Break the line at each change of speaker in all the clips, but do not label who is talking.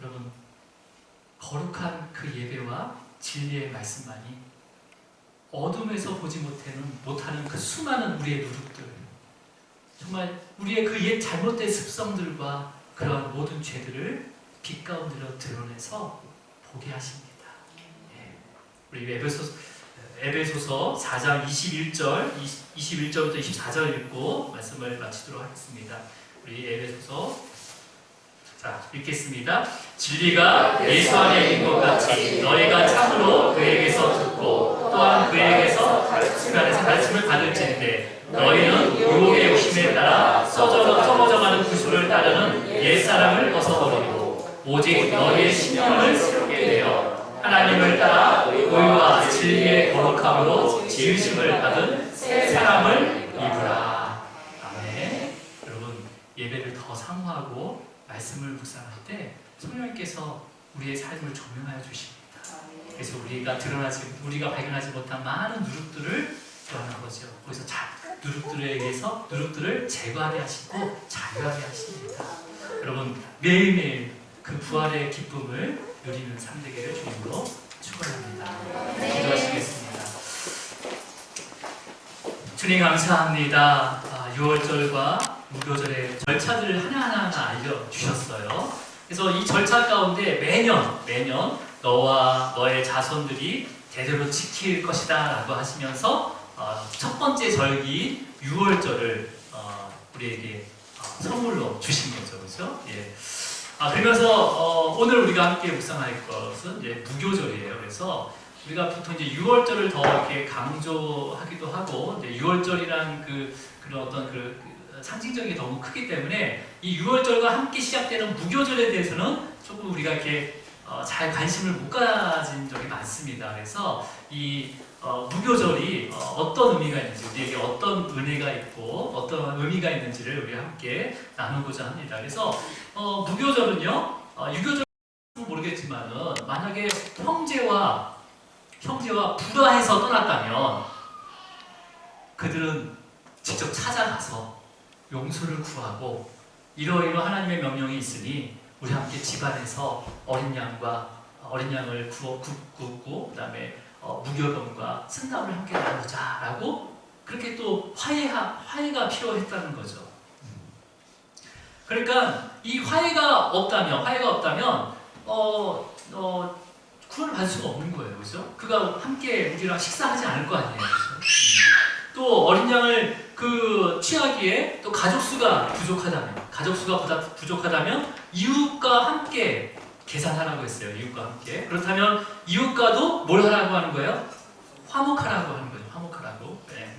여러분, 거룩한 그 예배와 진리의 말씀만이 어둠에서 보지 못하는 그 수많은 우리의 누룩들, 정말 우리의 그 옛 잘못된 습성들과 그러한 모든 죄들을 빛 가운데로 드러내서 보게 하십니다. 예. 우리 에베소서 4장 21절부터 24절 읽고 말씀을 마치도록 하겠습니다. 우리 에베소서 자, 읽겠습니다. 진리가 예수 안에 있는 것 같이 너희가 참으로 그에게서 듣고 또한 그에게서 가르침을 받을지인데 너희는 유혹의 욕심에 따라 썩어져가는 구수를 따르는 옛사람을 벗어버리고 오직 너희의 신령을 새롭게 되어 하나님을 따라 의와 진리의 거룩함으로 지으심을 받은 새 사람을 입으라. 아멘. 여러분, 예배를 더 상호하고 말씀을 묵상할 때 성령님께서 우리의 삶을 조명하여 주십니다. 그래서 우리가 발견하지 못한 많은 누룩들을 드러나는 거죠. 거기서 누룩들을 제거하게 하시고 자유하게 하십니다. 여러분, 매일매일 그 부활의 기쁨을 누리는 삶 되기를 주님으로 축원합니다. 기도하시겠습니다. 주님 감사합니다. 6월절과 무교절의 절차들을 하나하나 알려주셨어요. 그래서 이 절차 가운데 매년 너와 너의 자손들이 대대로 지킬 것이다 라고 하시면서 첫 번째 절기 6월절을 우리에게 선물로 주신 거죠. 그렇죠? 예. 그러면서 오늘 우리가 함께 묵상할 것은 이제 무교절이에요. 그래서 우리가 보통 이제 6월절을 더 이렇게 강조하기도 하고, 이제 6월절이란 그런 어떤 상징적인 게 너무 크기 때문에 이 6월절과 함께 시작되는 무교절에 대해서는 조금 우리가 이렇게 잘 관심을 못 가진 적이 많습니다. 그래서 이 무교절이 어떤 의미가 있는지, 우리에게 어떤 은혜가 있고 어떤 의미가 있는지를 우리 함께 나누고자 합니다. 그래서 무교절은요, 유교절은 모르겠지만은 만약에 형제와 불화해서 떠났다면 그들은 직접 찾아가서 용서를 구하고 이러이러 하나님의 명령이 있으니 우리 함께 집안에서 어린 양을 굽고 그다음에 무교병과 승담을 함께 나누자라고 그렇게 또 화해가 필요했다는 거죠. 그러니까 이 화해가 없다면 구원을 받을 수가 없는 거예요. 그죠? 그가 함께 우리랑 식사하지 않을 거 아니에요. 그죠? 또 어린 양을 취하기에 또 가족수가 부족하다면 이웃과 함께 계산하라고 했어요. 이웃과 함께. 그렇다면 이웃과도 뭘 하라고 하는 거예요? 화목하라고 하는 거죠. 화목하라고. 네.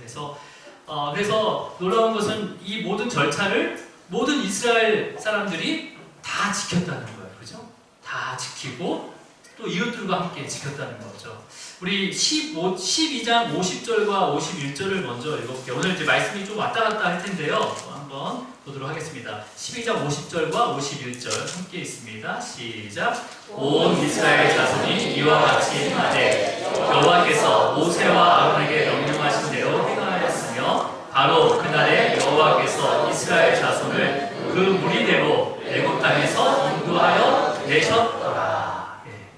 그래서 놀라운 것은 이 모든 절차를 모든 이스라엘 사람들이 다 지켰다는 거예요. 그죠? 다 지키고 또 이웃들과 함께 지켰다는 거죠. 우리 12장 50절과 51절을 먼저 읽어볼게요. 오늘 이제 말씀이 좀 왔다 갔다 할 텐데요. 한번 보도록 하겠습니다. 12장 50절과 51절 함께 있습니다. 시작. 온 이스라엘 자손이 이와 같이 행하되 여호와께서 모세와 아론에게 명령하신 대로 행하였으며 바로 그날에 여호와께서 이스라엘 자손을 그 무리대로 애굽 땅에서 인도하여 내셨더라. 예.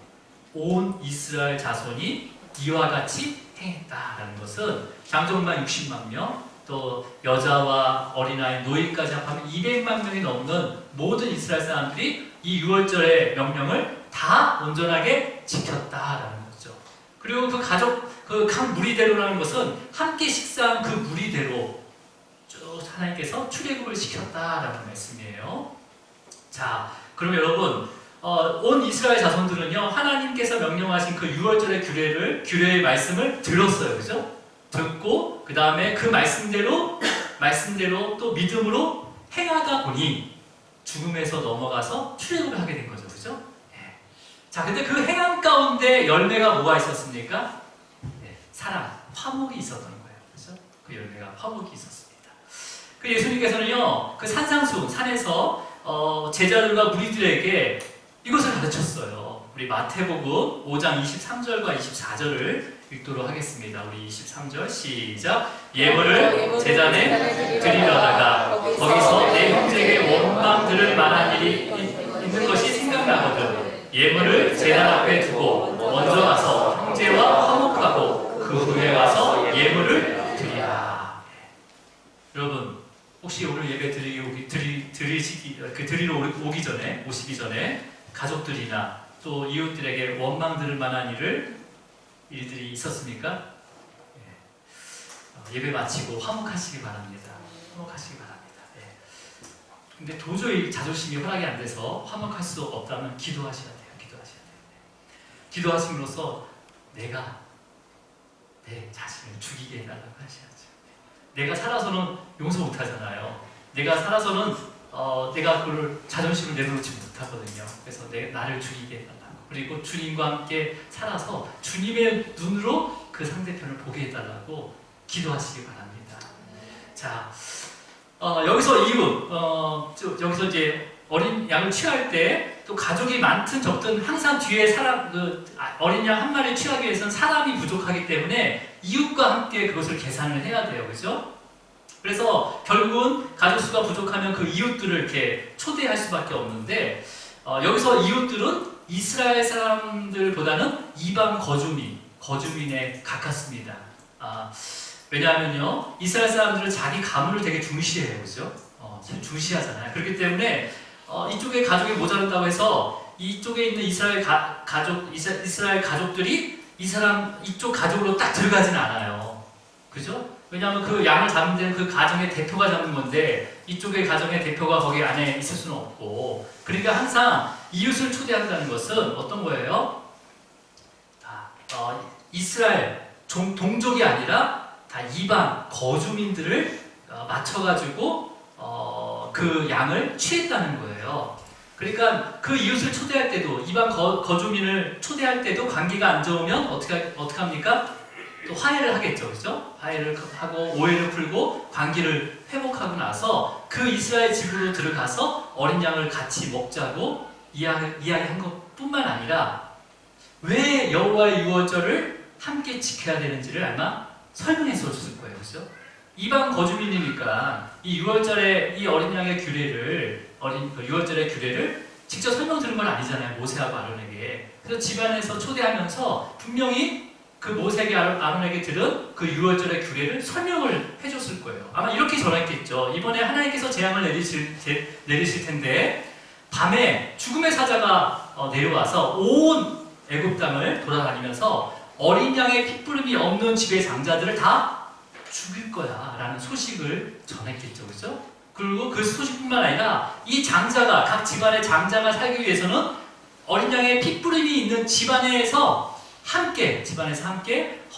온 이스라엘 자손이 이와 같이 행했다라는 것은 장정만 60만 명, 또 여자와 어린아이, 노인까지 합하면 200만 명이 넘는 모든 이스라엘 사람들이 이 6월절의 명령을 다 온전하게 지켰다라는 거죠. 그리고 각 무리대로라는 것은 함께 식사한 그 무리대로 쭉 하나님께서 출애굽을 시켰다라는 말씀이에요. 자, 그럼 여러분, 온 이스라엘 자손들은요, 하나님께서 명령하신 그 6월절의 규례의 말씀을 들었어요. 그죠? 듣고, 그 다음에 그 말씀대로 또 믿음으로 행하다 보니 죽음에서 넘어가서 출애굽을 하게 된 거죠. 그죠? 예. 자, 근데 그 행함 가운데 열매가 뭐가 있었습니까? 예, 사랑, 화목이 있었던 거예요. 그죠? 그 열매가 화목이 있었습니다. 그 예수님께서는요, 그 산에서 제자들과 무리들에게 이것을 가르쳤어요. 우리 마태복음 5장 23절과 24절을 읽도록 하겠습니다. 우리 23절 시작. 예물을 제단에 드리려다가 거기서 내 형제에게 원망 들을 만한 일이 있는 것이 생각이 생각나거든. 예물을 제단 앞에 두고 먼저 가서 형제와 화목하고 그 후에 와서 예물을 드리라. 여러분, 혹시 오늘 예배 드리러 오기 전에, 오시기 전에 가족들이나 또 이웃들에게 원망 들을 만한 일들이 있었습니까? 예배 마치고 화목하시기 바랍니다. 화목하시기 바랍니다. 근데 도저히 자존심이 허락이 안 돼서 화목할 수 없다면 기도하셔야 돼요. 기도하심으로써 내가 내 자신을 죽이게 해달라고 하셔야죠. 내가 살아서는 용서 못하잖아요. 내가 살아서는 내가 그걸 자존심을 내놓지 못하거든요. 그래서 나를 죽이게 해달라고. 그리고 주님과 함께 살아서 주님의 눈으로 그 상대편을 보게 해달라고 기도하시기 바랍니다. 자, 여기서 이웃, 여기서 이제 어린 양을 취할 때 또 가족이 많든 적든 항상 뒤에 어린 양 한 마리 취하기 위해서는 사람이 부족하기 때문에 이웃과 함께 그것을 계산을 해야 돼요. 그죠? 그래서 결국은 가족 수가 부족하면 그 이웃들을 이렇게 초대할 수밖에 없는데, 여기서 이웃들은 이스라엘 사람들보다는 이방 거주민에 가깝습니다. 왜냐하면요, 이스라엘 사람들은 자기 가문을 되게 중시해요. 그죠? 중시하잖아요. 그렇기 때문에 이쪽에 가족이 모자란다고 해서 이쪽에 있는 이스라엘 가족들이 이쪽 가족으로 딱 들어가진 않아요. 그죠? 왜냐하면 그 양을 잡는 데는 그 가정의 대표가 잡는 건데 이쪽의 가정의 대표가 거기 안에 있을 수는 없고, 그러니까 항상 이웃을 초대한다는 것은 어떤 거예요? 이스라엘 동족이 아니라 다 이방 거주민들을 맞춰가지고 그 양을 취했다는 거예요. 그러니까 그 이웃을 초대할 때도, 이방 거주민을 초대할 때도 관계가 안 좋으면 어떻게 합니까? 또 화해를 하겠죠, 그죠? 화해를 하고 오해를 풀고 관계를 회복하고 나서 그 이스라엘 집으로 들어가서 어린 양을 같이 먹자고 이야기한 것뿐만 아니라 왜 여호와의 유월절을 함께 지켜야 되는지를 아마 설명해서 줬을 거예요, 그죠? 이방 거주민이니까 이 유월절의 이 어린 양의 유월절의 규례를 직접 설명 들은 건 아니잖아요, 모세하고 아론에게. 그래서 집안에서 초대하면서 분명히 그 모세에게 아론에게 들은 그 유월절의 규례를 설명을 해줬을 거예요. 아마 이렇게 전했겠죠. 이번에 하나님께서 재앙을 내리실 텐데 밤에 죽음의 사자가 내려와서 온 애굽 땅을 돌아다니면서 어린 양의 핏부름이 없는 집의 장자들을 다 죽일 거야 라는 소식을 전했겠죠. 그죠? 그리고 그 소식뿐만 아니라 이 장자가, 각 집안의 장자가 살기 위해서는 어린 양의 핏부름이 있는 집안에서 함께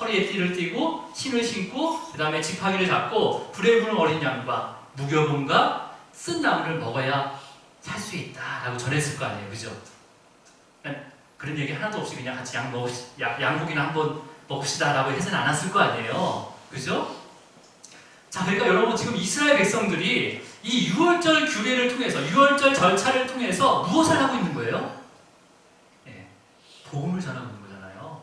허리에 띠를 띠고 신을 신고 그 다음에 지팡이를 잡고 불에 구는 어린 양과 무교봉과 쓴 나물을 먹어야 살 수 있다 라고 전했을 거 아니에요. 그죠? 그런 얘기 하나도 없이 그냥 같이 양고기나 한번 먹읍시다 라고 해서는 않았을 거 아니에요. 그죠? 자, 그러니까 여러분, 지금 이스라엘 백성들이 이 유월절 규례를 통해서, 유월절 절차를 통해서 무엇을 하고 있는 거예요? 복음을 전하고 있는 거잖아요.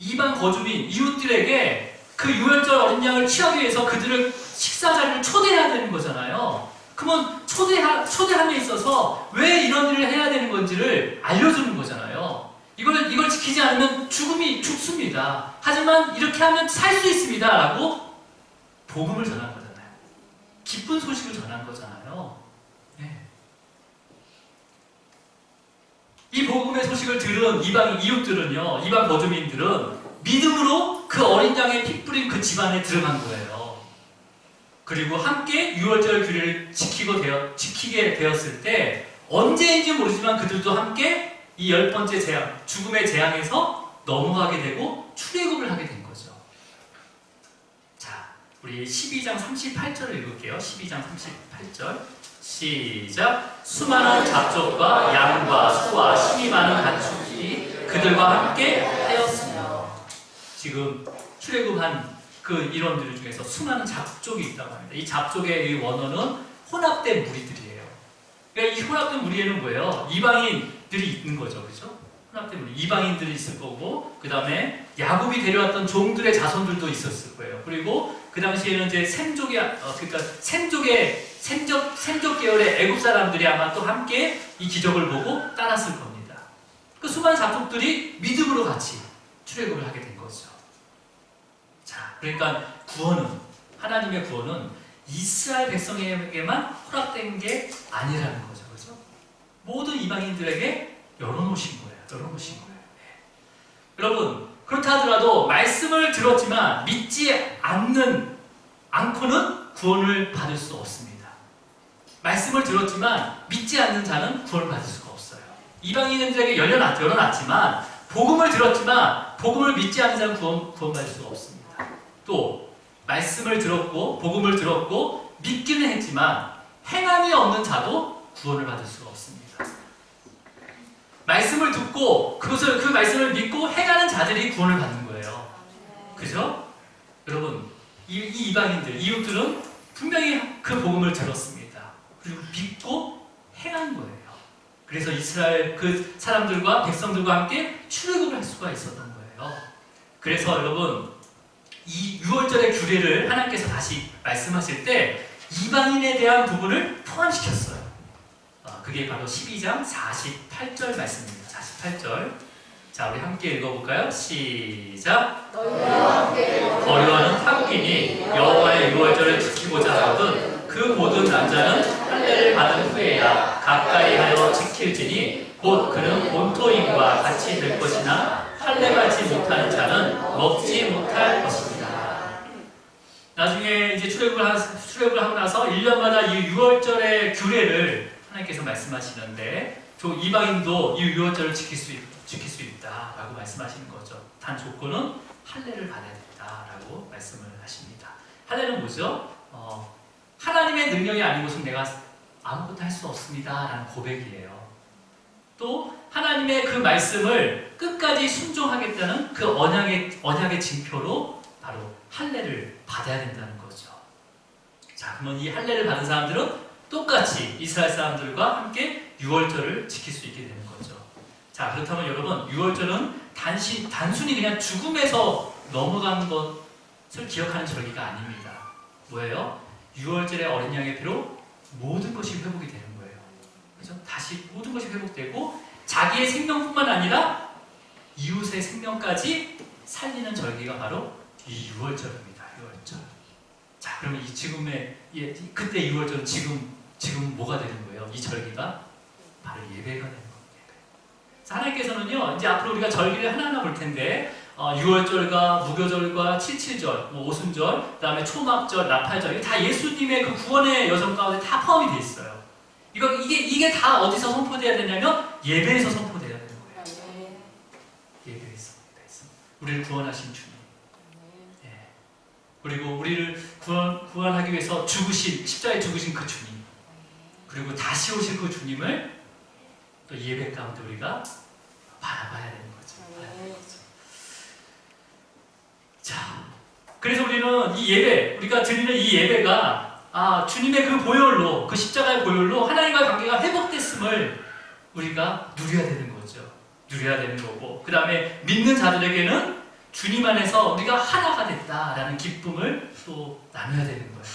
이방 거주민, 이웃들에게 그 유월절 어린 양을 취하기 위해서 그들을 식사 자리를 초대해야 되는 거잖아요. 그러면 초대함에 있어서 왜 이런 일을 해야 되는 건지를 알려주는 거잖아요. 이걸 지키지 않으면 죽습니다. 하지만 이렇게 하면 살 수 있습니다. 라고 복음을 전한 거잖아요. 기쁜 소식을 전한 거잖아요. 이 복음의 소식을 들은 이웃들은요, 이방 거주민들은 믿음으로 그 어린 양의 피 뿌린 그 집안에 들어간 거예요. 그리고 함께 유월절 규례를 지키게 되었을 때 언제인지 모르지만 그들도 함께 이 10번째 재앙, 죽음의 재앙에서 넘어가게 되고 출애굽을 하게 된 거죠. 자, 우리 12장 38절을 읽을게요. 12장 38절 시작. 수많은 잡족과 양과 소와 힘이 많은 가축이 그들과 함께 하였으며. 지금 출애굽한 그 인원들 중에서 수많은 잡족이 있다고 합니다. 이 잡족의 이 원어는 혼합된 무리들이에요. 그러니까 이 혼합된 무리에는 뭐예요? 이방인들이 있는 거죠, 그렇죠? 혼합된 무리, 이방인들이 있을 거고, 그 다음에 야곱이 데려왔던 종들의 자손들도 있었을 거예요. 그리고 그 당시에는 이제 셈족의 셈족 계열의 애굽 사람들이 아마 또 함께 이 기적을 보고 따랐을 겁니다. 그 수많은 잡족들이 믿음으로 같이 출애굽을 하게 된 거죠. 자, 그러니까 하나님의 구원은 이스라엘 백성에게만 허락된 게 아니라는 거죠. 그죠? 모든 이방인들에게 열어놓으신 거예요. 여러분, 그렇다 하더라도 말씀을 들었지만 믿지 않고는 구원을 받을 수 없습니다. 말씀을 들었지만 믿지 않는 자는 구원을 받을 수가 없어요. 이방인들에게 열어놨지만 복음을 들었지만 복음을 믿지 않는 자는 구원받을 수가 없습니다. 또 말씀을 들었고 복음을 들었고 믿기는 했지만 행함이 없는 자도 구원을 받을 수가 없습니다. 말씀을 듣고 그 말씀을 믿고 행하는 자들이 구원을 받는 거예요. 그죠? 여러분, 이 이방인들, 이웃들은 분명히 그 복음을 들었습니다. 그리고 믿고 행한 거예요. 그래서 이스라엘 그 사람들과 백성들과 함께 출애굽을 할 수가 있었던 거예요. 그래서 여러분, 이 유월절의 규례를 하나님께서 다시 말씀하실 때 이방인에 대한 부분을 포함시켰어요. 그게 바로 12장 48절 말씀입니다. 48절. 자, 우리 함께 읽어볼까요? 시작. 거류하는 타국인이 여호와의 유월절을 지키고자 하거든 그 모든 남자는 할례를 받은 후에야 가까이 하여 지킬지니 곧 그는 본토인과 같이 될 것이나 할례 받지 못하는 자는 먹지 못할 것입니다. 나중에 이제 출애굽을 하고 나서 1년마다 이 유월절의 규례를 하나님께서 말씀하시는데 이방인도 이 유월절을 지킬 수 있다라고 말씀하시는 거죠. 단 조건은 할례를 받아야 된다라고 말씀을 하십니다. 할례는 뭐죠? 하나님의 능력이 아니고선 내가 아무것도 할 수 없습니다라는 고백이에요. 또 하나님의 그 말씀을 끝까지 순종하겠다는 그 언약의 징표로 바로 할례를 받아야 된다는 거죠. 자, 그러면 이 할례를 받은 사람들은 똑같이 이스라엘 사람들과 함께 유월절을 지킬 수 있게 되는 거죠. 자, 그렇다면 여러분, 유월절은 단순히 그냥 죽음에서 넘어간 것을 기억하는 절기가 아닙니다. 뭐예요? 유월절의 어린 양의 피로 모든 것이 회복이 되는 거예요. 그죠? 다시 모든 것이 회복되고 자기의 생명뿐만 아니라 이웃의 생명까지 살리는 절기가 바로 이 유월절입니다. 유월절. 자, 그러면 그때 유월절은 지금 뭐가 되는 거예요? 이 절기가 바로 예배가 되는 겁니다. 자, 하나님께서는요, 이제 앞으로 우리가 절기를 하나하나 볼 텐데, 유월절과 무교절과 칠칠절, 오순절, 그 다음에 초막절, 나팔절, 이게 다 예수님의 그 구원의 여정 가운데 다 포함이 되어 있어요. 이게 다 어디서 선포돼야 되냐면 예배에서 선포돼야 되는 거예요. 예배에서. 우리를 구원하신 주님. 예. 그리고 우리를 구원하기 위해서 십자가에 죽으신 그 주님. 그리고 다시 오실 그 주님을 또 예배 가운데 우리가 바라봐야 되는 거죠. 자, 그래서 우리는 우리가 드리는 이 예배가 주님의 그 보혈로, 그 십자가의 보혈로 하나님과의 관계가 회복됐음을 우리가 누려야 되는 거죠. 누려야 되는 거고, 그 다음에 믿는 자들에게는 주님 안에서 우리가 하나가 됐다라는 기쁨을 또 나눠야 되는 거예요.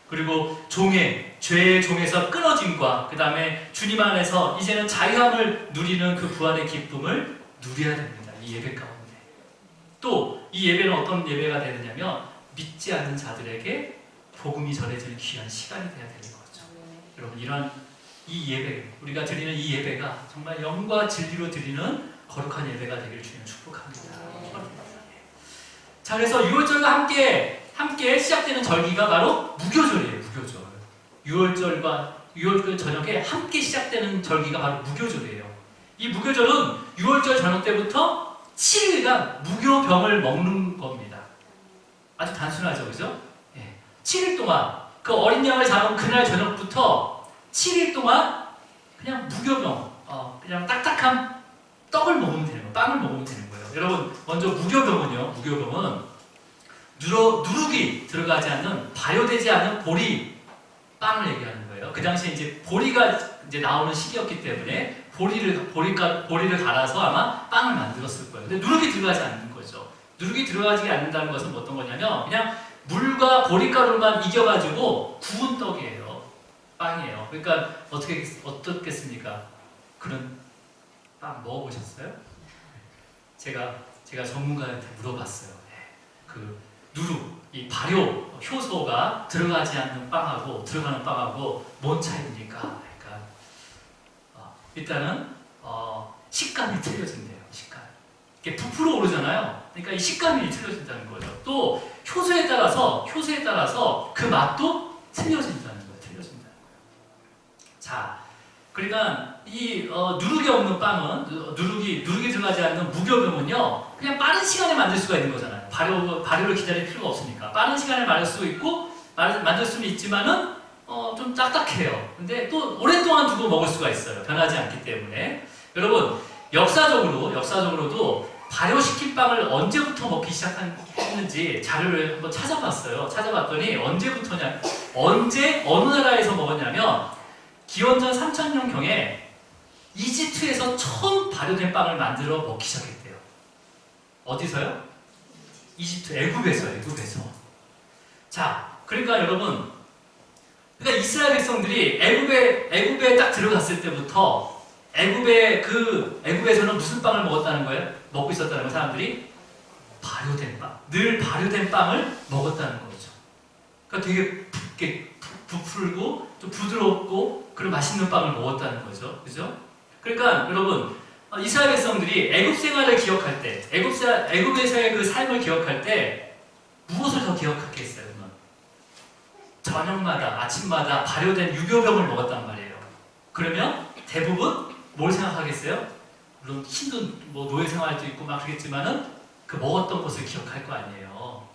그리고 죄의 종에서 끊어짐과 그 다음에 주님 안에서 이제는 자유함을 누리는 그 부활의 기쁨을 누려야 됩니다. 이 예배 가운데. 또 이 예배는 어떤 예배가 되느냐면 믿지 않는 자들에게 복음이 전해지는 귀한 시간이 돼야 되는 거죠. 여러분, 이러한 이 예배, 우리가 드리는 이 예배가 정말 영과 진리로 드리는 거룩한 예배가 되기를 주님 축복합니다. 자, 그래서 유월절과 함께 시작되는 절기가 바로 무교절이에요. 무교절. 유월절 저녁에 함께 시작되는 절기가 바로 무교절이에요. 이 무교절은 유월절 저녁 때부터 7일간 무교병을 먹는 겁니다. 아주 단순하죠, 그죠? 예. 7일 동안 그 어린 양을 잡은 그날 저녁부터 7일 동안 그냥 무교병, 그냥 딱딱한 떡을 먹으면 되는 거예요. 빵을 먹으면 되는 거예요. 여러분, 먼저 무교병은 누룩이 들어가지 않는, 발효되지 않은 보리 빵을 얘기하는 거예요. 그 당시에 이제 보리가 이제 나오는 시기였기 때문에 보리를 갈아서 아마 빵을 만들었을 거예요. 근데 누룩이 들어가지 않는 거죠. 누룩이 들어가지 않는다는 것은 어떤 거냐면 그냥 물과 보리가루만 이겨가지고 구운 떡이에요. 빵이에요. 그러니까 어떻겠습니까? 그런 빵 먹어보셨어요? 제가 전문가한테 물어봤어요. 그 누룩, 이 발효 효소가 들어가지 않는 빵하고 들어가는 빵하고 뭔 차이입니까? 그러니까 일단은 식감이 틀려진대요. 식감. 이게 부풀어 오르잖아요. 그러니까 이 식감이 틀려진다는 거죠. 또 효소에 따라서 그 맛도 틀려진다는 거예요. 틀려진다는 거예요. 자, 그러니까 이 누룩이 없는 빵은 누룩이 들어가지 않는 무교병은요 그냥 빠른 시간에 만들 수가 있는 거잖아요. 발효를 기다릴 필요가 없으니까 빠른 시간에 만들 수 있고 만들 수는 있지만은 좀 딱딱해요. 근데 또 오랫동안 두고 먹을 수가 있어요. 변하지 않기 때문에. 여러분 역사적으로도 발효시킨 빵을 언제부터 먹기 시작했는지 자료를 한번 찾아봤어요. 찾아봤더니 언제부터냐 어느 나라에서 먹었냐면 기원전 3000년경에 이집트에서 처음 발효된 빵을 만들어 먹기 시작했대요. 어디서요? 이집트, 애굽에서. 자, 그러니까 여러분, 그러니까 이스라엘 백성들이 애굽에 딱 들어갔을 때부터 애굽에서는 무슨 빵을 먹었다는 거예요? 먹고 있었다는 거예요, 사람들이? 발효된 빵. 늘 발효된 빵을 먹었다는 거죠. 그러니까 되게 부풀고 좀 부드럽고 그런 맛있는 빵을 먹었다는 거죠. 그죠? 그러니까 여러분 이스라엘 백성들이 애굽 생활을 기억할 때 애굽에서의 그 삶을 기억할 때 무엇을 더 기억하겠어요? 저녁마다 아침마다 발효된 유교병을 먹었단 말이에요. 그러면 대부분 뭘 생각하겠어요? 물론 힘든 노예 생활도 있고 막 그러겠지만은 그 먹었던 것을 기억할 거 아니에요.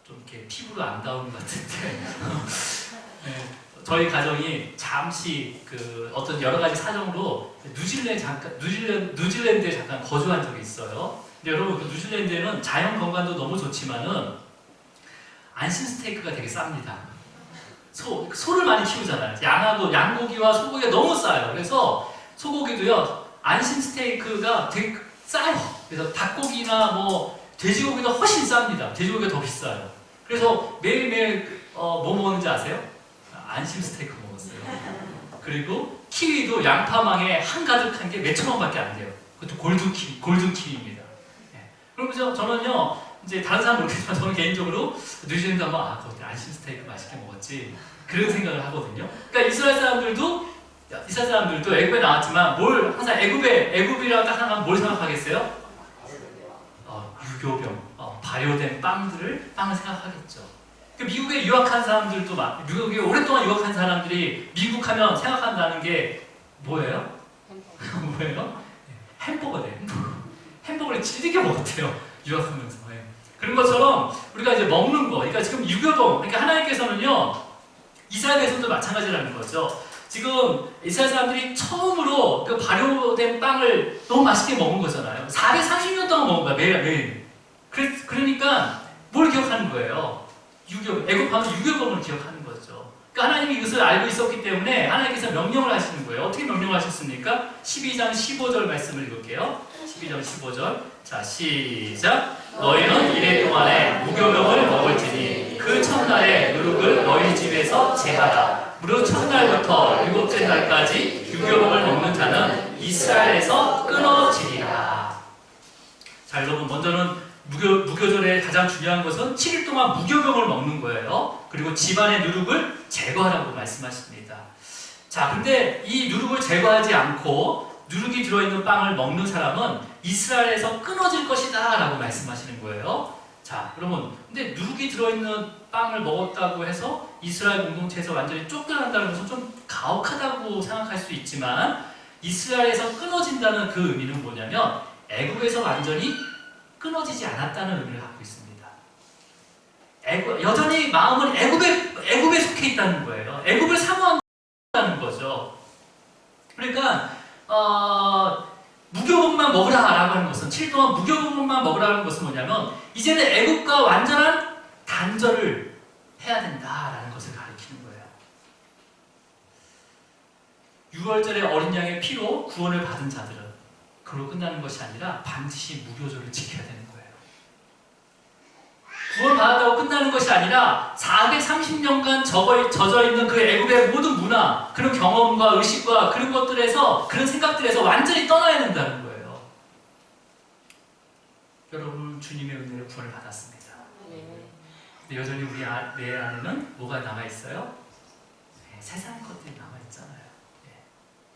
좀 이렇게 피부가 안 닿은 것 같은데 네, 저희 가정이 잠시 그 어떤 여러 가지 사정으로 뉴질랜드에 잠깐 거주한 적이 있어요. 근데 여러분 그 뉴질랜드에는 자연 건강도 너무 좋지만은 안심 스테이크가 되게 쌉니다. 소를 많이 키우잖아요. 양고기와 소고기가 너무 싸요. 그래서 소고기도요 안심 스테이크가 되게 싸요. 그래서 닭고기나 돼지고기도 훨씬 쌉니다. 돼지고기가 더 비싸요. 그래서 매일매일 뭐 먹는지 아세요? 안심 스테이크 먹었어요. 그리고 키위도 양파망에 한가득한 게 몇천 원밖에 안 돼요. 그것도 골든 키위입니다. 네. 그리고 저는요, 이제 다른 사람 모르겠지만 저는 개인적으로 뉴질랜드 하면 거기 안심 스테이크 맛있게 먹었지. 그런 생각을 하거든요. 그러니까 이스라엘 사람들도 애굽에 나왔지만 항상 애굽이라고 딱 하면 뭘 생각하겠어요? 유교병. 발효된 빵을 생각하겠죠. 미국에 유학한 사람들도 미국에 오랫동안 유학한 사람들이 미국 하면 생각한다는 게 뭐예요? 뭐예요? 햄버거네. 햄버거를 질리게 먹었대요. 유학하면서. 그런 것처럼 우리가 이제 먹는 거, 그러니까 지금 유교병, 그러니까 하나님께서는요 이스라엘에서도 마찬가지라는 거죠. 지금 이스라엘 사람들이 처음으로 그 발효된 빵을 너무 맛있게 먹은 거잖아요. 430년 동안 먹은 거야, 매일. 그러니까 뭘 기억하는 거예요? 애굽하면 유교병을 기억하는 거죠. 그러니까 하나님이 이것을 알고 있었기 때문에 하나님께서 명령을 하시는 거예요. 어떻게 명령을 하셨습니까? 12장 15절 말씀을 읽을게요. 12장 15절. 자, 시작. 너희는 이래 동안에 무교병을 먹을지니 그 첫날에 누룩을 너희 집에서 제하라. 무릇 첫날부터 일곱째 날까지 유교병을 먹는 자는 이스라엘에서 끊어지리라. 자, 여러분 먼저는 무교절의 가장 중요한 것은 7일 동안 무교병을 먹는 거예요. 그리고 집안의 누룩을 제거하라고 말씀하십니다. 자, 근데 이 누룩을 제거하지 않고 누룩이 들어있는 빵을 먹는 사람은 이스라엘에서 끊어질 것이다 라고 말씀하시는 거예요. 자, 그러면 근데 누룩이 들어있는 빵을 먹었다고 해서 이스라엘 공동체에서 완전히 쫓겨난다는 것은 좀 가혹하다고 생각할 수 있지만 이스라엘에서 끊어진다는 그 의미는 뭐냐면 애굽에서 완전히 끊어지지 않았다는 의미를 갖고 있습니다. 여전히 마음은 애굽에 속해 있다는 거예요. 애굽을 사모한다는 거죠. 그러니까 무교복만 먹으라라고 하는 것은 7일 동안 무교복만 먹으라는 것은 뭐냐면 이제는 애굽과 완전한 단절을 해야 된다라는 것을 가리키는 거예요. 6월절에 어린 양의 피로 구원을 받은 자들은 그걸로 끝나는 것이 아니라 반드시 무교절을 지켜야 되는 거예요. 구원받았다고 끝나는 것이 아니라 430년간 젖어 있는 그 애굽의 모든 문화, 그런 경험과 의식과 그런 것들에서, 그런 생각들에서 완전히 떠나야 된다는 거예요. 여러분, 주님의 은혜로 구원을 받았습니다. 근데 여전히 내 안에는 뭐가 남아있어요? 네, 세상의 것들이 남아있잖아요. 네.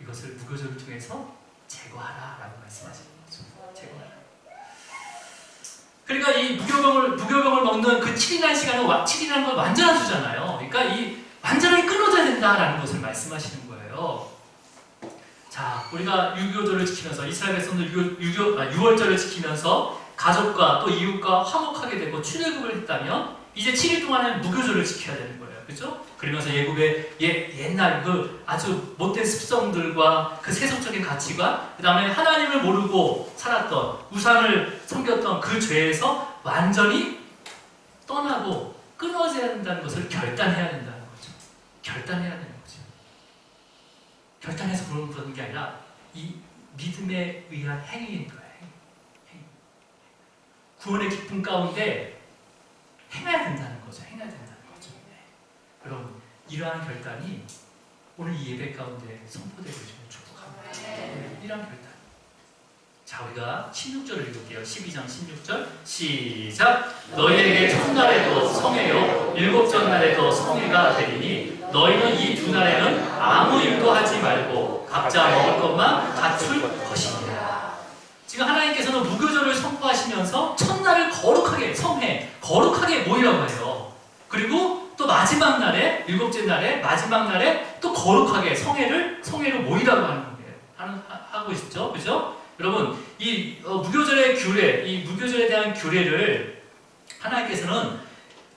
이것을 무교절을 통해서 제거하라 라고 말씀하시는 거죠. 제거하라. 그러니까 이 무교병을 먹는 그 7일이라는 시간은 7일이라는 건 완전한 수잖아요. 그러니까 이 완전하게 끊어져야 된다라는 것을 말씀하시는 거예요. 자, 우리가 유교절을 지키면서 이스라엘 백성들 유월절을 지키면서 가족과 또 이웃과 화목하게 되고 출애굽을 했다면 이제 7일 동안은 무교절을 지켜야 되는 거예요. 그렇죠? 그러면서 예굽의 옛날 그 아주 못된 습성들과 그 세속적인 가치관, 그 다음에 하나님을 모르고 살았던, 우상을 섬겼던 그 죄에서 완전히 떠나고 끊어져야 된다는 것을 결단해야 된다는 거죠. 결단해야 되는 거죠. 결단해서 그러는 게 아니라 이 믿음에 의한 행위인 거예요. 행위. 구원의 기쁨 가운데 행해야 된다는 거죠. 행해야 된다는 거죠. 네. 여러분, 이러한 결단이 오늘 이 예배 가운데 선포되고 있으면 축복합니다. 네. 이러한 결단. 자, 우리가 16절을 읽을게요. 12장 16절 시작. 너희에게 첫날에도 성회요 일곱째 날에도 성회가 되리니 너희는 이 두 날에는 아무 일도 하지 말고 각자 먹을 것만 갖출 것이니라. 지금 하나님께서는 무교절을 선포하시면서 첫날을 거룩하게 성회, 거룩하게 모이라고 해요. 그리고 또 마지막 날에, 일곱째 날에, 마지막 날에 또 거룩하게 성회로 모이라고 하는 거예요. 하고 있죠. 그죠? 여러분, 이 무교절의 규례, 이 무교절에 대한 규례를 하나님께서는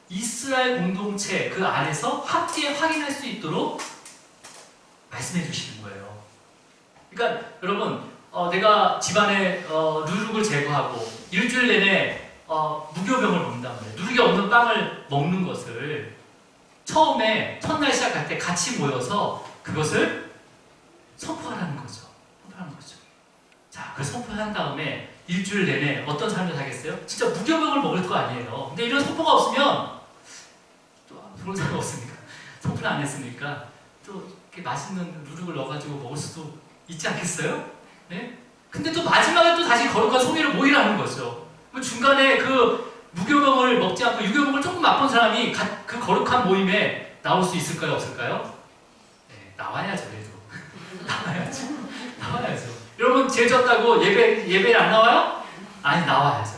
이스라엘 공동체 그 안에서 함께 확인할 수 있도록 말씀해 주시는 거예요. 그러니까 여러분, 내가 집안에 누룩을 제거하고 일주일 내내 무교병을 먹는단 말이에요. 누룩이 없는 빵을 먹는 것을 처음에 첫날 시작할 때 같이 모여서 그것을 선포하라는 거죠. 선포하는 거죠. 자, 그 선포한 다음에 일주일 내내 어떤 삶을 살겠어요? 진짜 무교병을 먹을 거 아니에요. 근데 이런 선포가 없으면 또 그런 사람 없습니까? 선포를 안 했으니까 또 이렇게 맛있는 누룩을 넣어가지고 먹을 수도 있지 않겠어요? 네? 근데 또 마지막에 또 다시 거룩한 성회로 모이라는 거죠. 중간에 그 무교병을 먹지 않고 유교병을 조금 맛본 사람이 그 거룩한 모임에 나올 수 있을까요? 없을까요? 네, 나와야죠. 그래도 나와야죠. 여러분, 죄 졌다고 예배에 안 나와요? 아니, 나와야죠.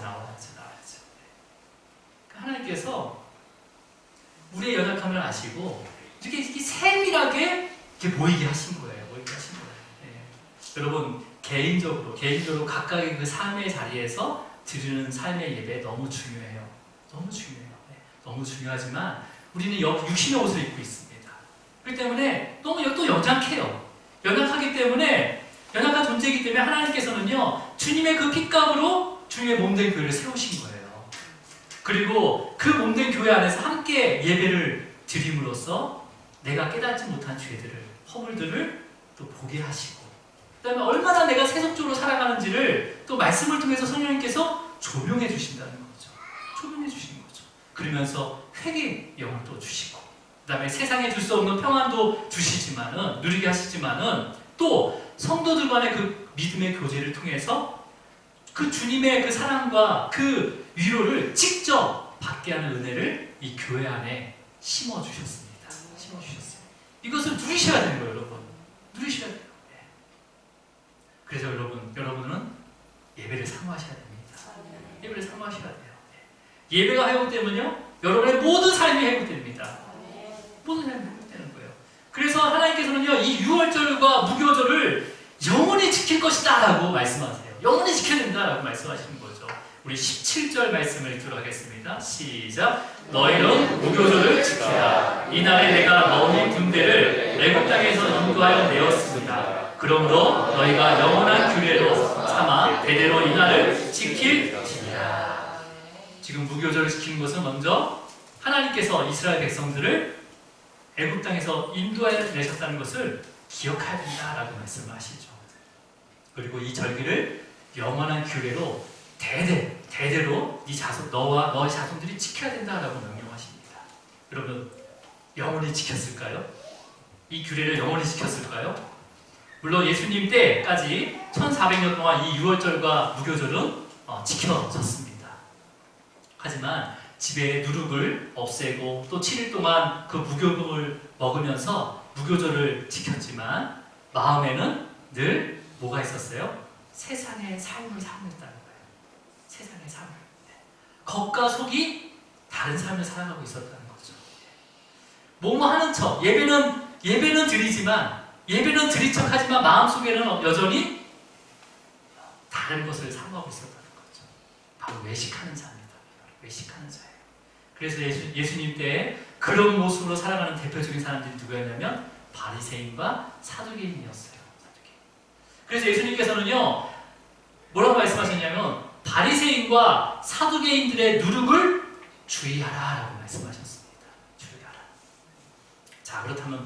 하나님께서 우리의 연약함을 아시고 이렇게 세밀하게 이렇게 모이게 하신 거예요. 네. 여러분, 개인적으로 각각의 그 삶의 자리에서 드리는 삶의 예배 너무 중요해요. 너무 중요해요. 네. 너무 중요하지만 우리는 육신의 옷을 입고 있습니다. 그렇기 때문에 또 연약해요. 연약하기 때문에 연약한 존재이기 때문에 하나님께서는요, 주님의 그 핏값으로 주님의 몸된 교회를 세우신 거예요. 그리고 그 몸된 교회 안에서 함께 예배를 드림으로써 내가 깨닫지 못한 죄들을, 허물들을 또 보게 하시고, 그 다음에 얼마나 내가 세속적으로 살아가는지를 또 말씀을 통해서 성령님께서 조명해 주신다는 거죠. 조명해 주시는 거죠. 그러면서 회개의 영을 또 주시고, 그 다음에 세상에 줄 수 없는 평안도 주시지만은, 누리게 하시지만은, 또 성도들 간의 그 믿음의 교제를 통해서 그 주님의 그 사랑과 그 위로를 직접 받게 하는 은혜를 이 교회 안에 심어주셨습니다. 심어주셨어요. 이것을 누리셔야 되는 거예요, 여러분. 누리셔야 돼요. 네. 그래서 여러분은 예배를 사모하셔야 됩니다. 예배를 사모하셔야 돼요. 네. 예배가 회복되면요, 여러분의 모든 삶이 회복됩니다. 모든 삶이 회복되는 거예요. 그래서 하나님께서는요, 이 유월절과 무교절을 영원히 지킬 것이다 라고 말씀하세요. 영원히 지켜야 된다라고 말씀하시는 거죠. 우리 17절 말씀을 읽도록 하겠습니다. 시작. 너희는 무교절을 지키라. 이날에 내가 너희 군대를 애굽 땅에서 인도하여 내었습니다. 그러므로 너희가 영원한 규례로 삼아 대대로 이날을 지킬지니라. 지금 무교절을 지키는 것은 먼저 하나님께서 이스라엘 백성들을 애굽 땅에서 인도하여 내셨다는 것을 기억해야 된다라고 말씀을 하시죠. 그리고 이 절기를 영원한 규례로 대대로 네 자손, 너와 너의 자손들이 지켜야 된다라고 명령하십니다. 여러분, 영원히 지켰을까요? 이 규례를 영원히 지켰을까요? 물론 예수님 때까지 1400년 동안 이 유월절과 무교절은 지켜졌습니다. 하지만 집에 누룩을 없애고 또 7일 동안 그 무교금을 먹으면서 무교절을 지켰지만 마음에는 늘 뭐가 있었어요? 세상의 삶을 살았다는 거예요. 세상의 삶을. 겉과 속이 다른 삶을 살아가고 있었다는 거죠. 뭐뭐 하는 척, 예배는 드리지만, 예배는 드린 척 하지만 마음속에는 여전히 다른 것을 사모하고 있었다는 거죠. 바로 외식하는 자입니다. 외식하는 자예요. 그래서 예수님 때 그런 모습으로 살아가는 대표적인 사람들이 누구였냐면 바리새인과 사두개인이었어요. 그래서 예수님께서는요, 뭐라고 말씀하셨냐면 바리새인과 사두개인들의 누룩을 주의하라 라고 말씀하셨습니다. 주의하라. 자, 그렇다면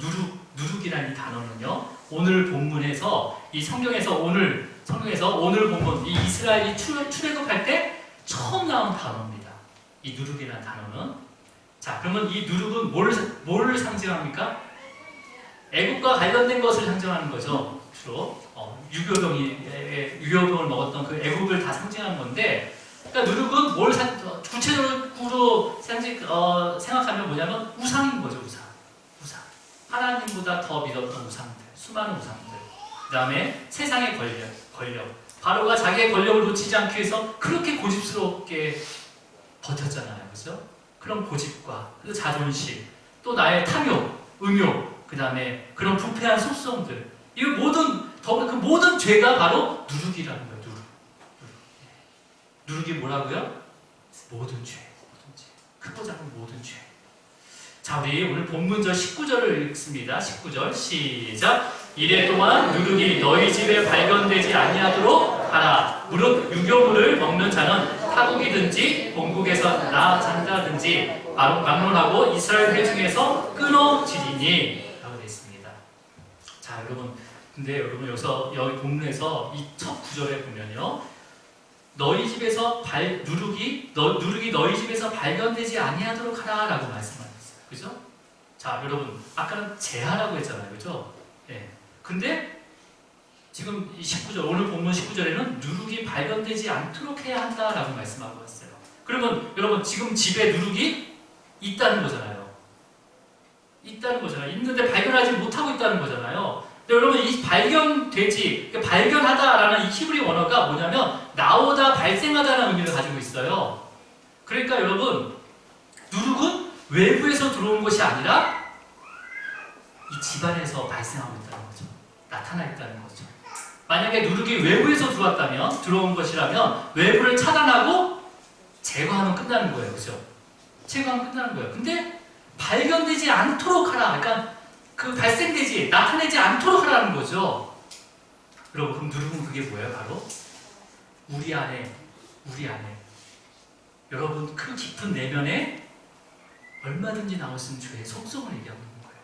누룩이라는 단어는요, 오늘 본문에서 이 성경에서 오늘 본문 이 이스라엘이 출애굽할 때 처음 나온 단어입니다. 이 누룩이라는 단어는. 자, 그러면 이 누룩은 뭘 상징합니까? 애국과 관련된 것을 상징하는 거죠. 주로 유교병을 먹었던 그 애국을 다 상징하는 건데, 그러니까 누룩은 구체적으로 생각하면 뭐냐면 우상인 거죠. 우상. 하나님보다 더 믿었던 우상들, 수많은 우상들. 그 다음에 세상의 권력. 바로가 자기의 권력을 놓치지 않기 위해서 그렇게 고집스럽게 버텼잖아요. 그죠? 그런 고집과 그 자존심, 또 나의 탐욕, 음욕, 그 다음에 그런 부패한 속성들, 이 모든 죄가 바로 누룩이라는 거예요. 누룩이 뭐라고요? 모든 죄. 크고 작은 모든 죄. 자, 우리 오늘 본문절 19절을 읽습니다. 19절 시작. 이래 동안 누룩이 너희 집에 발견되지 아니하도록 하라. 무릇 유교물을 먹는 자는 타국이든지 본국에서 잔다든지 막론하고 이스라엘 회중에서 끊어지리니 라고 되어 있습니다. 자, 근데 여러분 여기 본문에서 이 첫 구절에 보면요, 너희 집에서 누룩이 너희 집에서 발견되지 아니하도록 하라 라고 말씀하셨어요. 그죠? 자, 여러분 아까는 제하라고 했잖아요. 그죠? 예. 근데 지금 이 19절, 오늘 본문 19절에는 누룩이 발견되지 않도록 해야 한다라고 말씀하고 왔어요. 그러면 여러분 지금 집에 누룩이 있다는 거잖아요. 있는데 발견하지 못하고 있다는 거잖아요. 근데 여러분 이 발견하다라는 이 히브리 원어가 뭐냐면 나오다, 발생하다라는 의미를 가지고 있어요. 그러니까 여러분 누룩은 외부에서 들어온 것이 아니라 이 집안에서 발생하고 있다는 거죠. 나타나 있다는 거죠. 만약에 누룩이 외부에서 들어온 것이라면 외부를 차단하고 제거하면 끝나는 거예요. 그죠? 제거하면 끝나는 거예요. 근데 발견되지 않도록 하라. 그러니까 나타내지 않도록 하라는 거죠. 여러분, 그럼 누룩은 그게 뭐예요? 바로 우리 안에 여러분 그 깊은 내면에 얼마든지 나올 수 있는 죄의 속성을 얘기하고 있는 거예요.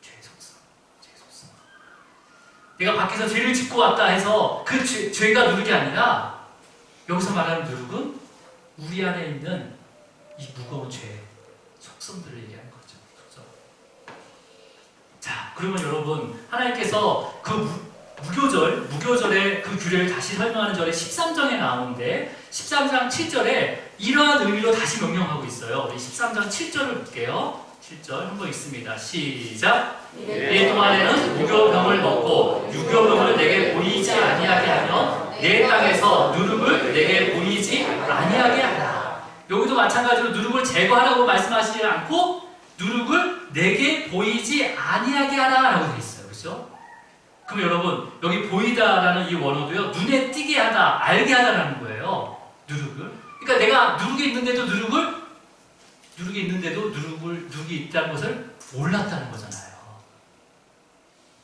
죄의 속성. 내가 밖에서 죄를 짓고 왔다 해서 그 죄가 누룩이 아니라 여기서 말하는 누룩은 우리 안에 있는 이 무거운 죄의 속성들을 얘기하는 거죠. 그렇죠? 자, 그러면 여러분 하나님께서 그 무교절의 그 규례를 다시 설명하는 절에 13장에 나오는데 13장 7절에 이러한 의미로 다시 명령하고 있어요. 우리 13장 7절을 볼게요. 7절 한번 읽습니다. 시작. 이 동안에는 무교병을 먹고 유교병을 내게 보이지 아니하게 하며 내 땅에서 누룩을 내게 보이지 아니하게 하라. 여기도 마찬가지로 누룩을 제거하라고 말씀하시지 않고 누룩을 내게 보이지 아니하게 하라라고 되어 있어요. 그렇죠? 그럼 여러분 여기 보이다라는 이 원어도요, 눈에 띄게 하다, 알게 하다라는 거예요. 누룩을. 그러니까 내가 누룩이 있는데도 누룩이 있다는 것을 몰랐다는 거잖아요.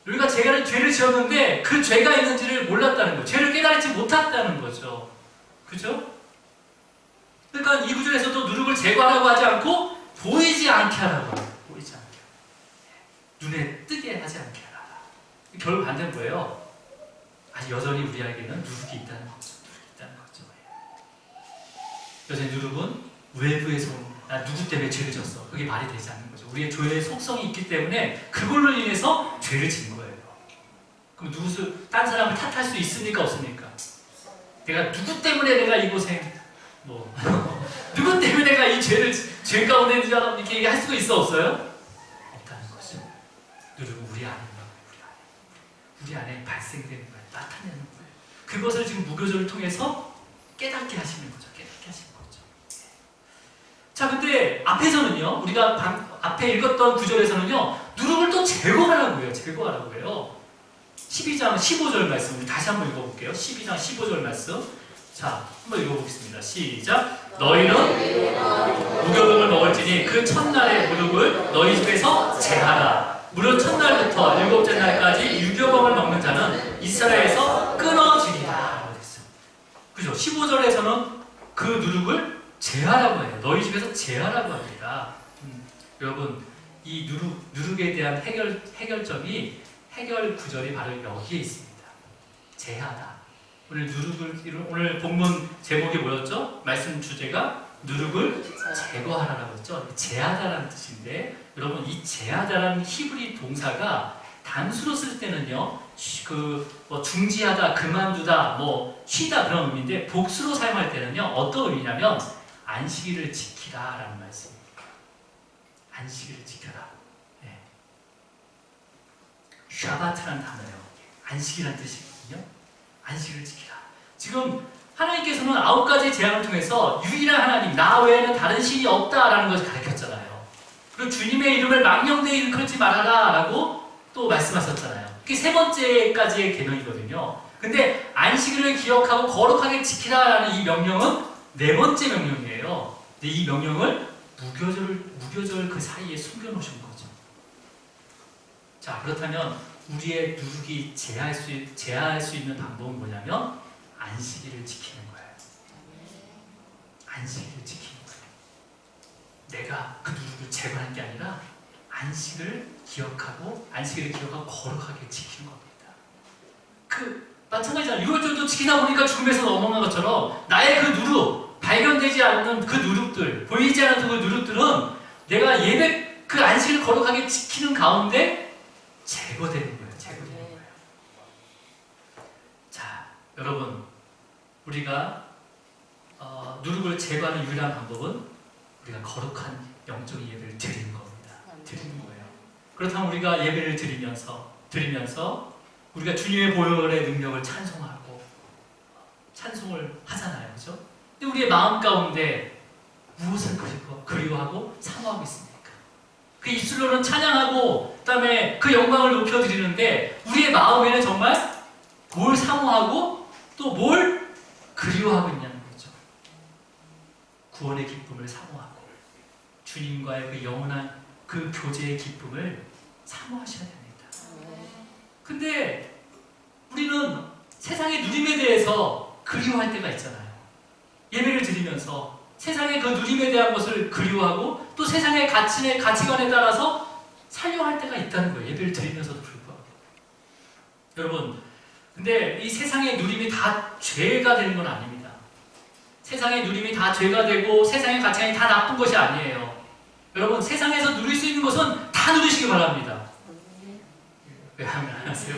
우리가 죄를 지었는데 그 죄가 있는지를 몰랐다는 거예요. 죄를 깨달지 못했다는 거죠. 그죠? 그러니까 이 구절에서도 누룩을 제거하라고 하지 않고 보이지 않게 하라고 해요. 보이지 않게. 눈에 뜨게 하지 않게 하라. 결국 반대는 뭐예요? 아직 여전히 우리에게는 누룩이 있다는 거죠. 여전히 누룩은 외부에서 나 누구 때문에 죄를 졌어. 그게 말이 되지 않는 거죠. 우리의 죄의 속성이 있기 때문에 그걸로 인해서 죄를 진 거예요. 그럼 딴 사람을 탓할 수 있습니까? 없습니까? 내가 누구 때문에 내가 이 고생, 누구 때문에 내가 이 죄 가운데 있는지 이렇게 얘기할 수가 있어? 없어요? 없다는 거죠. 누룩은 우리 안에 있는 거예요. 우리 안에 발생되는 거예요. 나타내는 거예요. 그것을 지금 무교절을 통해서 깨닫게 하시는 거죠. 깨닫게 하시는 거죠. 자, 근데 앞에서는요, 우리가 앞에 읽었던 구절에서는요, 누룩을 또 제거하라고 해요. 제거하라고 해요. 12장 15절 말씀, 우리 다시 한번 읽어볼게요. 12장 15절 말씀. 자, 한번 읽어보겠습니다. 시작. 너희는 무교병을 먹을지니 그 첫날의 무룩을 너희 집에서 제하라. 무릇 첫날부터 일곱째 날까지 유교병을 먹는 자는 이스라엘에서 끊어지리라. 그죠? 15절에서는 그 누룩을 제하라고 해요. 너희 집에서 제하라고 합니다. 여러분, 이 누룩에 대한 해결점이 해결 구절이 바로 여기에 있습니다. 제하다. 오늘 본문 제목이 뭐였죠? 말씀 주제가 누룩을 제거하라라고 했죠. 제하다라는 뜻인데, 여러분 이 제하다라는 히브리 동사가 단수로 쓸 때는요, 중지하다, 그만두다, 쉬다 그런 의미인데, 복수로 사용할 때는요, 어떤 의미냐면 안식일을 지키라라는 말씀입니다. 안식일을 지켜라. 네. 샤바트라는 단어예요. 안식이라는 뜻이거든요. 안식을 지키라. 지금 하나님께서는 9가지 재앙을 통해서 유일한 하나님, 나 외에는 다른 신이 없다라는 것을 가르쳤잖아요. 그리고 주님의 이름을 망령되이 일컬지 말아라 라고 또 말씀하셨잖아요. 그게 세 번째까지의 계명이거든요. 근데 안식일을 기억하고 거룩하게 지키라라는 이 명령은 네 번째 명령이에요. 근데 이 명령을 무교절 그 사이에 숨겨놓으신 거죠. 자, 그렇다면 우리의 누룩이 제하할 수 있는 방법은 뭐냐면 안식일을 지키는 거예요. 안식일을 지키는 거예요. 내가 그 누룩을 제거하는 게 아니라 안식일을 기억하고 거룩하게 지키는 겁니다. 마찬가지잖아요. 6월절도 지키다 보니까 죽음에서 넘어간 것처럼 나의 그 누룩, 발견되지 않는 그 누룩들, 보이지 않는 그 누룩들은 내가 그 안식일을 거룩하게 지키는 가운데 제거되는 거예요. 자, 여러분, 우리가 누룩을 제거하는 유일한 방법은 우리가 거룩한 영적인 예배를 드리는 겁니다. 드리는 거예요. 그렇다면 우리가 예배를 드리면서 우리가 주님의 보혈의 능력을 찬송을 하잖아요. 그렇죠? 근데 우리의 마음 가운데 무엇을 그리워하고 사모하고 있습니까? 그 입술로는 찬양하고 그다음에 그 영광을 높여드리는데 우리의 마음에는 정말 뭘 사모하고 또 뭘 그리워하고 있냐는 거죠. 구원의 기쁨을 사모하고 주님과의 그 영원한 그 교제의 기쁨을 사모하셔야 됩니다. 근데 우리는 세상의 누림에 대해서 그리워할 때가 있잖아요. 예배를 드리면서 세상의 그 누림에 대한 것을 그리워하고 또 세상의 가치관에 따라서 살려할 때가 있다는 거예요. 예배를 드리면서도 불구하고. 여러분, 근데 이 세상의 누림이 다 죄가 되는 건 아닙니다. 세상의 누림이 다 죄가 되고 세상의 가치관이 다 나쁜 것이 아니에요. 여러분, 세상에서 누릴 수 있는 것은 다 누리시기 바랍니다. 왜 안 하세요?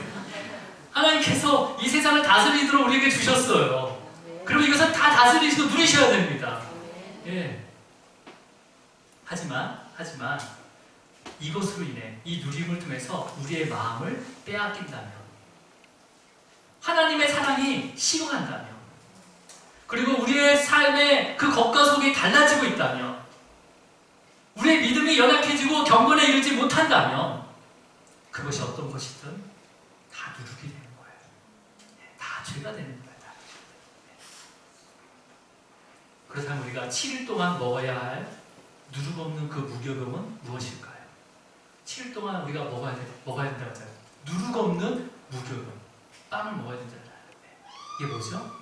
하나님께서 이 세상을 다스리도록 우리에게 주셨어요. 그리고 이것을 다 다스리시고 누리셔야 됩니다. 예. 하지만 이것으로 인해 이 누림을 통해서 우리의 마음을 빼앗긴다면, 하나님의 사랑이 식어간다면, 그리고 우리의 삶의 그 겉과 속이 달라지고 있다면, 우리의 믿음이 연약해지고 경건에 이르지 못한다면 그것이 어떤 것이든 다 누룩이 되는 거예요. 다 죄가 되는 거예요. 그렇다면 우리가 7일 동안 먹어야 할 누룩 없는 그 무교병은 무엇일까요? 7일 동안 우리가 먹어야 된다고 하잖아요. 누룩 없는 무교병, 빵을 먹어야 된다잖아요. 이게 뭐죠?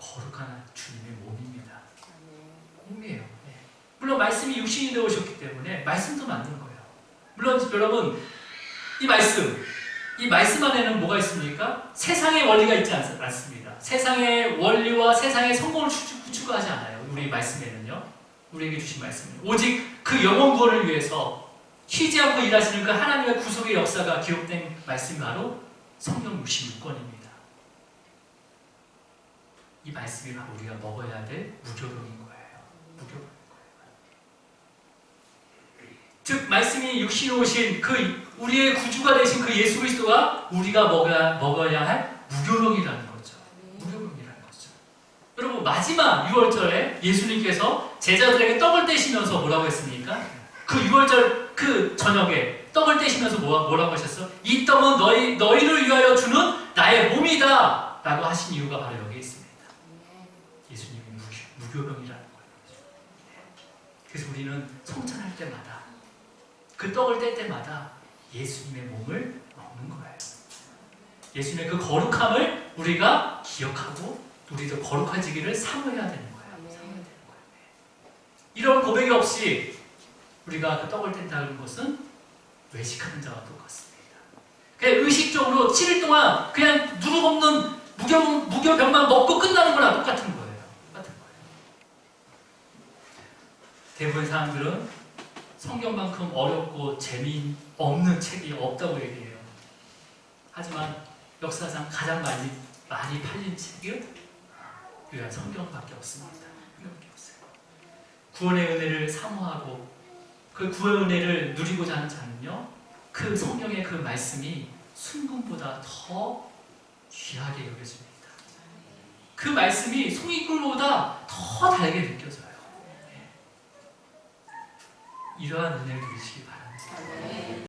거룩한 주님의 몸입니다. 몸이에요. 물론 말씀이 육신이 되어 오셨기 때문에 말씀도 맞는 거예요. 물론 여러분, 이 말씀, 이 말씀 안에는 뭐가 있습니까? 세상의 원리가 있지 않습니다. 세상의 원리와 세상의 성공을 추구하지 않아요. 우리 말씀에는요. 우리에게 주신 말씀은 오직 그 영혼 구원을 위해서 쉬지 않고 일하시는 그 하나님의 구속의 역사가 기록된 말씀이 바로 성경 66권입니다. 이 말씀이 바로 우리가 먹어야 될 무교병인 거예요. 무교병인 거예요. 즉 말씀이 육신에 오신 그 우리의 구주가 되신 그 예수 그리스도가 우리가 먹어야 할 무교병이라는 거죠. 무교병이라는 거죠. 여러분 마지막 6월절에 예수님께서 제자들에게 떡을 떼시면서 뭐라고 했습니까? 그 6월절 그 저녁에 떡을 떼시면서 뭐라고 하셨어? 이 떡은 너희를 위하여 주는 나의 몸이다 라고 하신 이유가 바로 여기에 있습니다. 예수님이 무교병이라는 거예요. 그래서 우리는 성찬할 때마다 그 떡을 뗄 때마다 예수님의 몸을 먹는 거예요. 예수님의 그 거룩함을 우리가 기억하고 우리도 거룩해지기를 사모해야 되는 거예요. 이런 고백이 없이 우리가 그 떡을 뗀다는 것은 외식하는 자와 똑같습니다. 그냥 의식적으로 7일 동안 그냥 누룩 없는 무교병만 먹고 끝나는 거랑 똑같은 거예요. 대부분의 사람들은 성경만큼 어렵고 재미없는 책이 없다고 얘기해요. 하지만 역사상 가장 많이 팔린 책은 유일한 성경밖에 없습니다. 성경밖에 없어요. 구원의 은혜를 사모하고 그 구원의 은혜를 누리고자 하는 자는요, 그 성경의 그 말씀이 순금보다 더 귀하게 여겨집니다. 그 말씀이 송이꿀보다 더 달게 느껴져요. 이러한 은혜를 누리시기 바랍니다.